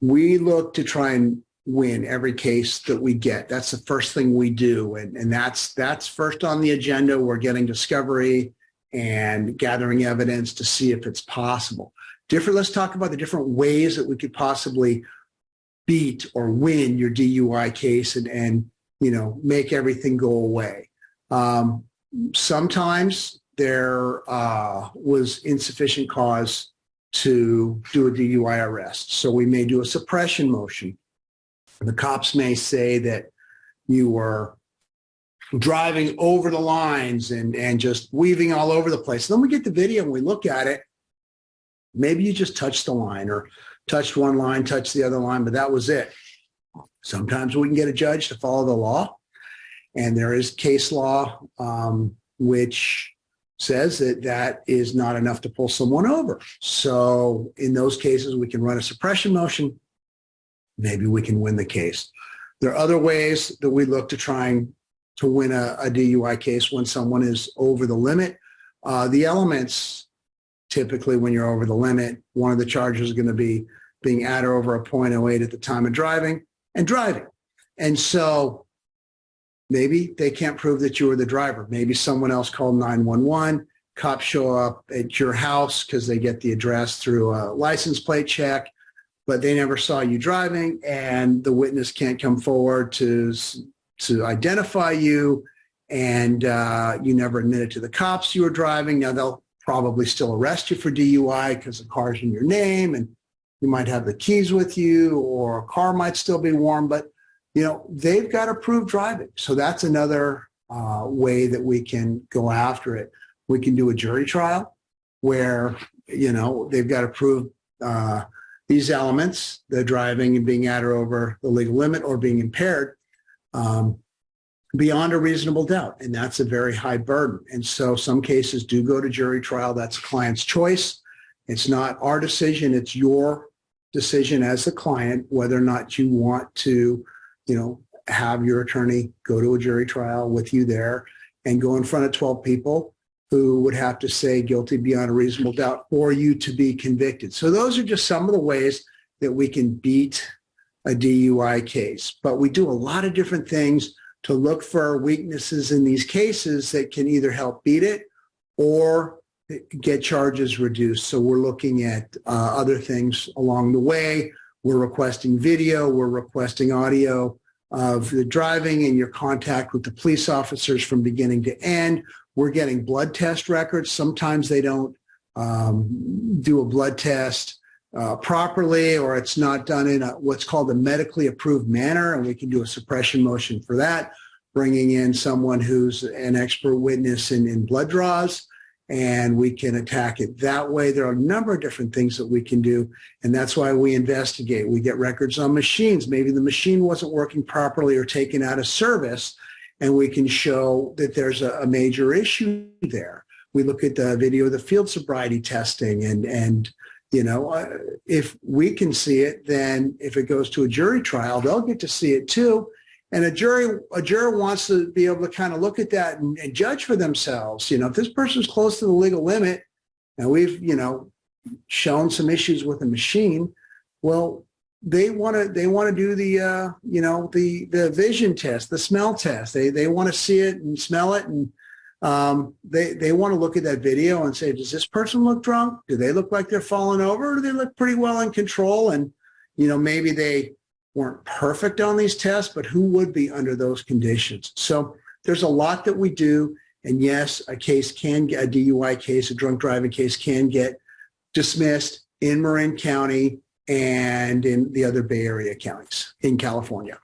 we look to try and win every case that we get. That's the first thing we do. And that's first on the agenda. We're getting discovery and gathering evidence to see if it's possible. Let's talk about the different ways that we could possibly beat or win your DUI case and make everything go away. Sometimes there was insufficient cause to do a DUI arrest. So we may do a suppression motion. The cops may say that you were driving over the lines and just weaving all over the place. And then we get the video and we look at it. Maybe you just touched the line or touched one line, touched the other line, but that was it. Sometimes we can get a judge to follow the law. And there is case law which says that that is not enough to pull someone over. So in those cases, we can run a suppression motion. Maybe we can win the case. There are other ways that we look to trying to win a DUI case when someone is over the limit. The elements, typically when you're over the limit, one of the charges is going to be being at or over a .08 at the time of driving and driving. And so maybe they can't prove that you were the driver. Maybe someone else called 911. Cops show up at your house because they get the address through a license plate check, but they never saw you driving, and the witness can't come forward to identify you, and you never admitted to the cops you were driving. Now, they'll probably still arrest you for DUI because the car's in your name, and you might have the keys with you, or a car might still be warm, but they've got to prove driving. So that's another way that we can go after it. We can do a jury trial where, they've got to prove these elements, the driving and being at or over the legal limit or being impaired, beyond a reasonable doubt. And that's a very high burden. And so some cases do go to jury trial. That's client's choice. It's not our decision. It's your decision as the client, whether or not you want to have your attorney go to a jury trial with you there and go in front of 12 people who would have to say guilty beyond a reasonable doubt for you to be convicted. So those are just some of the ways that we can beat a DUI case. But we do a lot of different things to look for weaknesses in these cases that can either help beat it or get charges reduced. So we're looking at other things along the way. We're requesting video, we're requesting audio of the driving and your contact with the police officers from beginning to end. We're getting blood test records. Sometimes they don't do a blood test properly, or it's not done in what's called a medically approved manner, and we can do a suppression motion for that, bringing in someone who's an expert witness in blood draws, and we can attack it that way. There are a number of different things that we can do, and that's why we investigate. We get records on machines. Maybe the machine wasn't working properly or taken out of service, and we can show that there's a major issue there. We look at the video of the field sobriety testing, and if we can see it, then if it goes to a jury trial, they'll get to see it too. And a juror wants to be able to kind of look at that and judge for themselves. If this person's close to the legal limit and we've, shown some issues with the machine, well, they want to do the, the vision test, the smell test. They want to see it and smell it. And they want to look at that video and say, does this person look drunk? Do they look like they're falling over? Or do they look pretty well in control? And, maybe they weren't perfect on these tests, but who would be under those conditions? So there's a lot that we do. And yes, a DUI case, a drunk driving case can get dismissed in Marin County and in the other Bay Area counties in California.